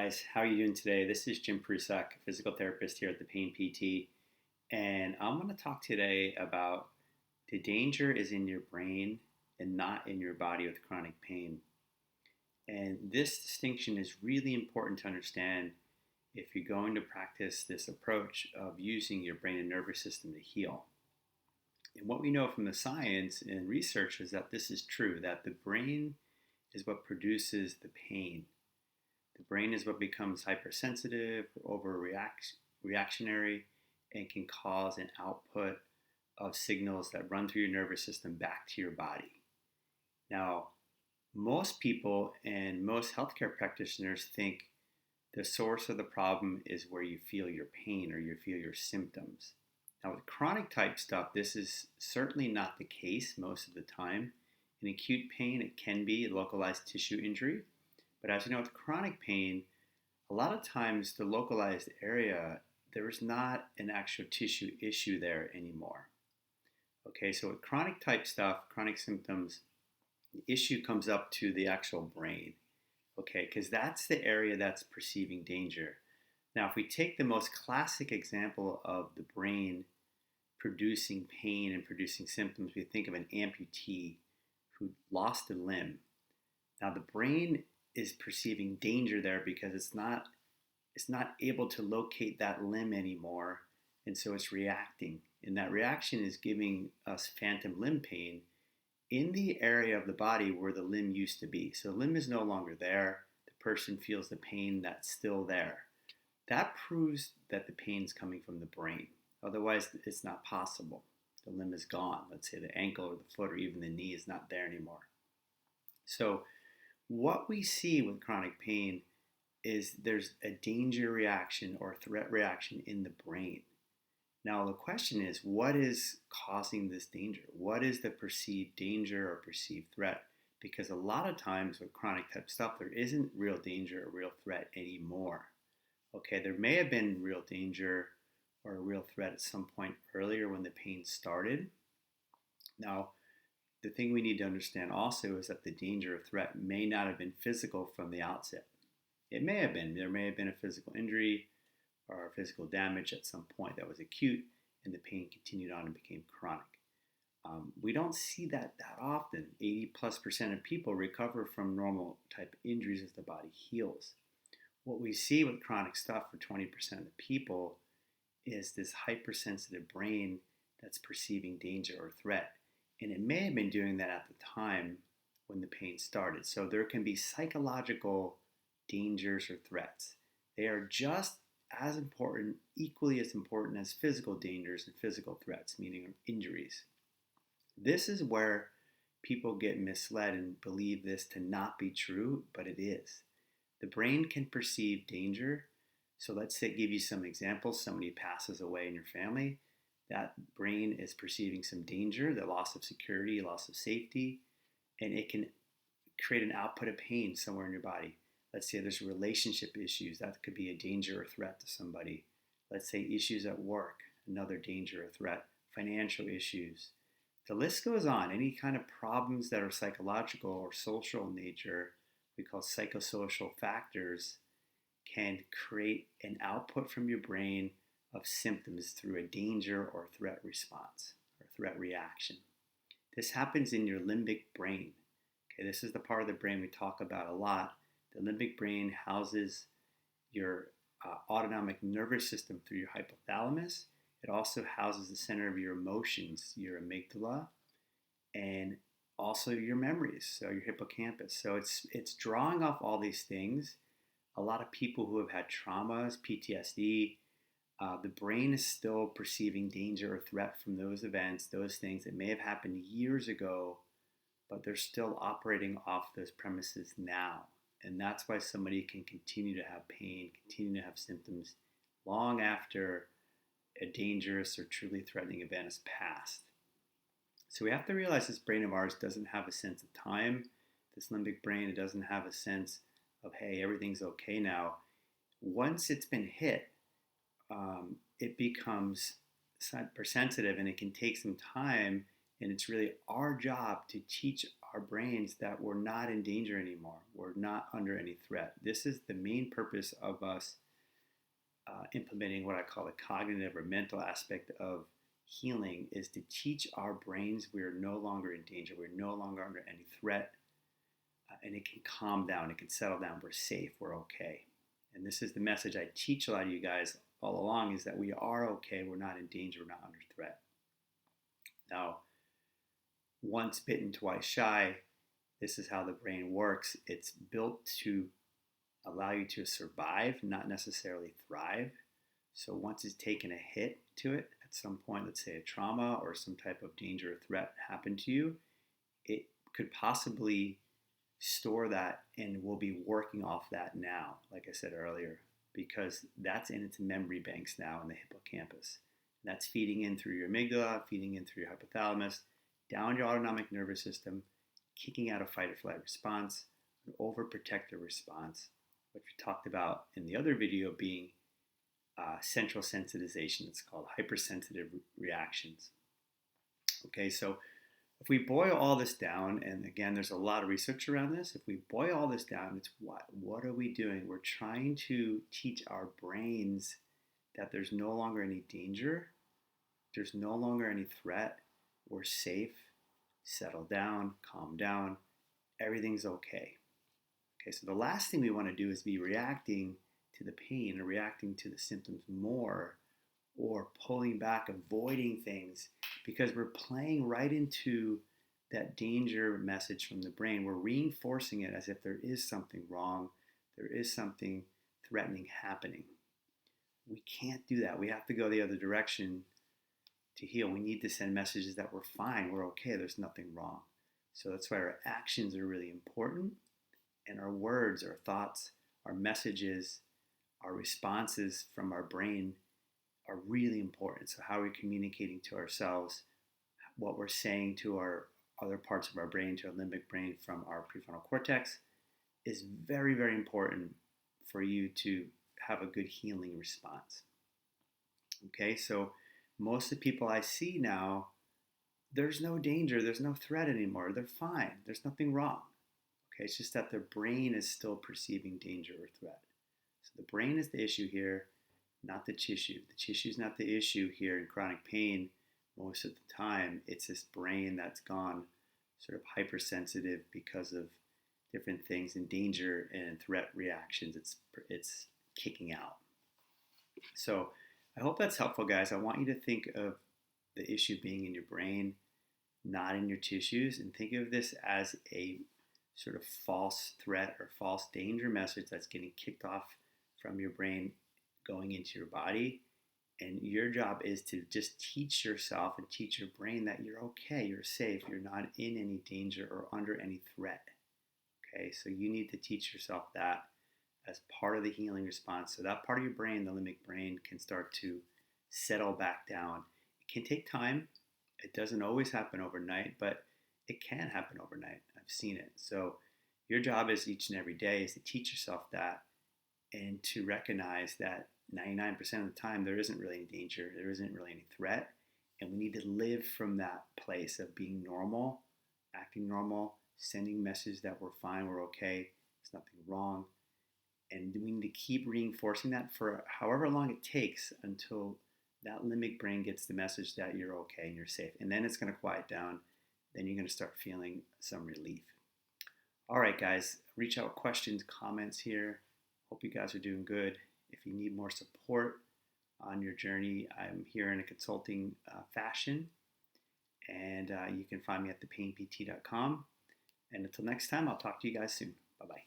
guys, how are you doing today? This is Jim Prusak, physical therapist here at the Pain PT, and I'm going to talk today about the danger is in your brain and not in your body with chronic pain. And this distinction is really important to understand if you're going to practice this approach of using your brain and nervous system to heal. And what we know from the science and research is that this is true, that the brain is what produces the pain. The brain is what becomes hypersensitive, reactionary, and can cause an output of signals that run through your nervous system back to your body. Now, most people and most healthcare practitioners think the source of the problem is where you feel your pain or you feel your symptoms. Now, with chronic type stuff, this is certainly not the case most of the time. In acute pain, it can be a localized tissue injury. But as you know, with chronic pain, a lot of times the localized area, there is not an actual tissue issue there anymore. Okay, so with chronic type stuff, chronic symptoms, the issue comes up to the actual brain. Okay, because that's the area that's perceiving danger. Now, if we take the most classic example of the brain producing pain and producing symptoms, we think of an amputee who lost a limb. Now, the brain is perceiving danger there because it's not able to locate that limb anymore, and so it's reacting. And that reaction is giving us phantom limb pain in the area of the body where the limb used to be. So the limb is no longer there. The person feels the pain that's still there. That proves that the pain is coming from the brain. Otherwise, it's not possible. The limb is gone. Let's say the ankle or the foot or even the knee is not there anymore. So what we see with chronic pain is there's a danger reaction or threat reaction in the brain. Now, the question is, what is causing this danger? What is the perceived danger or perceived threat? Because a lot of times with chronic type stuff, there isn't real danger or real threat anymore. Okay, there may have been real danger or a real threat at some point earlier when the pain started. Now, the thing we need to understand also is that the danger or threat may not have been physical from the outset. It may have been. There may have been a physical injury or physical damage at some point that was acute, and the pain continued on and became chronic. We don't see that often. 80+% of people recover from normal type injuries as the body heals. What we see with chronic stuff for 20% of the people is this hypersensitive brain that's perceiving danger or threat. And it may have been doing that at the time when the pain started. So there can be psychological dangers or threats. They are just as important, equally as important as physical dangers and physical threats, meaning injuries. This is where people get misled and believe this to not be true, but it is. The brain can perceive danger. So let's say, give you some examples. Somebody passes away in your family. That brain is perceiving some danger, the loss of security, loss of safety, and it can create an output of pain somewhere in your body. Let's say there's relationship issues. That could be a danger or threat to somebody. Let's say issues at work, another danger or threat. Financial issues. The list goes on. Any kind of problems that are psychological or social in nature, we call psychosocial factors, can create an output from your brain of symptoms through a danger or threat response or threat reaction. This happens in your limbic brain. Okay, this is the part of the brain we talk about a lot. The limbic brain houses your autonomic nervous system through your hypothalamus. It also houses the center of your emotions, your amygdala, and also your memories, so your hippocampus. So it's drawing off all these things. A lot of people who have had traumas, PTSD, the brain is still perceiving danger or threat from those events, those things that may have happened years ago, but they're still operating off those premises now. And that's why somebody can continue to have pain, continue to have symptoms long after a dangerous or truly threatening event has passed. So we have to realize this brain of ours doesn't have a sense of time. This limbic brain, it doesn't have a sense of, hey, everything's okay now. Once it's been hit, it becomes hypersensitive, and it can take some time, and it's really our job to teach our brains that we're not in danger anymore. We're not under any threat. This is the main purpose of us implementing what I call the cognitive or mental aspect of healing, is to teach our brains we are no longer in danger. We're no longer under any threat, and it can calm down. It can settle down. We're safe. We're okay. And this is the message I teach a lot of you guys all along, is that we are okay. We're not in danger. We're not under threat. Now, once bitten, twice shy, this is how the brain works. It's built to allow you to survive, not necessarily thrive. So once it's taken a hit to it at some point, let's say a trauma or some type of danger or threat happened to you, it could possibly store that and will be working off that now, like I said earlier, because that's in its memory banks now in the hippocampus. That's feeding in through your amygdala, feeding in through your hypothalamus, down your autonomic nervous system, kicking out a fight or flight response, an overprotective response, which we talked about in the other video being central sensitization. It's called hypersensitive reactions. Okay, so if we boil all this down, and again, there's a lot of research around this, if we boil all this down, it's what are we doing? We're trying to teach our brains that there's no longer any danger, there's no longer any threat, we're safe, settle down, calm down, everything's okay. Okay, so the last thing we want to do is be reacting to the pain or reacting to the symptoms more, or pulling back, avoiding things, because we're playing right into that danger message from the brain. We're reinforcing it as if there is something wrong, there is something threatening happening. We can't do that. We have to go the other direction to heal. We need to send messages that we're fine, we're okay, there's nothing wrong. So that's why our actions are really important, and our words, our thoughts, our messages, our responses from our brain are really important. So how we're communicating to ourselves, what we're saying to our other parts of our brain, to our limbic brain from our prefrontal cortex, is very, very important for you to have a good healing response. Okay, so most of the people I see now, there's no danger, there's no threat anymore, they're fine, there's nothing wrong. Okay, it's just that their brain is still perceiving danger or threat. So the brain is the issue here, not the tissue. The tissue is not the issue here in chronic pain most of the time. It's this brain that's gone sort of hypersensitive because of different things and danger and threat reactions. It's kicking out. So I hope that's helpful, guys. I want you to think of the issue being in your brain, not in your tissues, and think of this as a sort of false threat or false danger message that's getting kicked off from your brain going into your body. And your job is to just teach yourself and teach your brain that you're okay, you're safe, you're not in any danger or under any threat. Okay, so you need to teach yourself that as part of the healing response. So that part of your brain, the limbic brain, can start to settle back down. It can take time. It doesn't always happen overnight, but it can happen overnight. I've seen it. So your job is each and every day is to teach yourself that, and to recognize that 99% of the time there isn't really any danger, there isn't really any threat, and we need to live from that place of being normal, acting normal, sending messages that we're fine, we're okay, there's nothing wrong, and we need to keep reinforcing that for however long it takes until that limbic brain gets the message that you're okay and you're safe, and then it's going to quiet down, then you're going to start feeling some relief. All right, guys, reach out, questions, comments here. Hope you guys are doing good. If you need more support on your journey, I'm here in a consulting fashion, and you can find me at thepainpt.com. And until next time, I'll talk to you guys soon. Bye-bye.